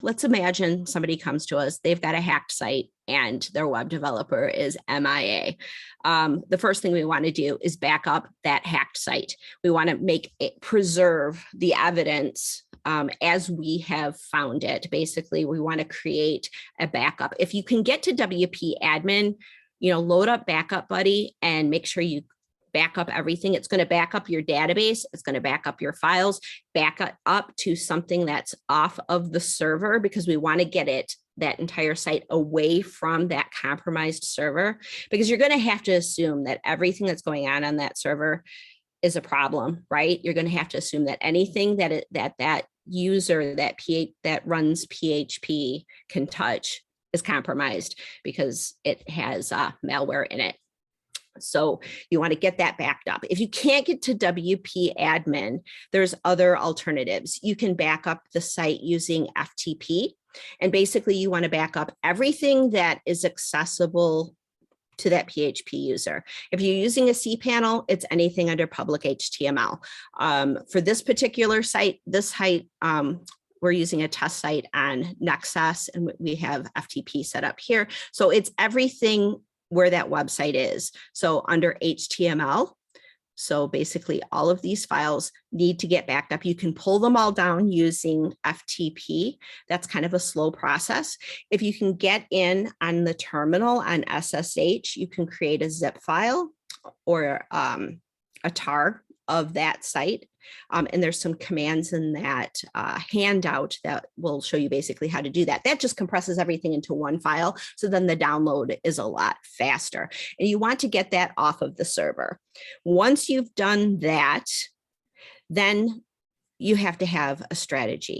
let's imagine somebody comes to us, they've got a hacked site and their web developer is MIA. The first thing we want to do is back up that hacked site. We want to preserve the evidence as we have found it. Basically, we want to create a backup. If you can get to WP admin, load up Backup Buddy and make sure you back up everything. It's going to back up your database. It's going to back up your files, back it up to something that's off of the server, because we want to get that entire site away from that compromised server, because you're going to have to assume that everything that's going on that server is a problem, right? You're going to have to assume that anything that user that runs PHP can touch is compromised because it has malware in it. So you want to get that backed up. If you can't get to WP admin, there's other alternatives. You can back up the site using FTP. And basically you want to back up everything that is accessible to that PHP user. If you're using a cPanel, it's anything under public HTML. For this particular site, we're using a test site on Nexus, and we have FTP set up here. So it's everything where that website is. So under HTML, so basically all of these files need to get backed up. You can pull them all down using FTP. That's kind of a slow process. If you can get in on the terminal on SSH, you can create a zip file or a tar of that site. And there's some commands in that handout that will show you basically how to do that. That just compresses everything into one file. So then the download is a lot faster. And you want to get that off of the server. Once you've done that, then you have to have a strategy.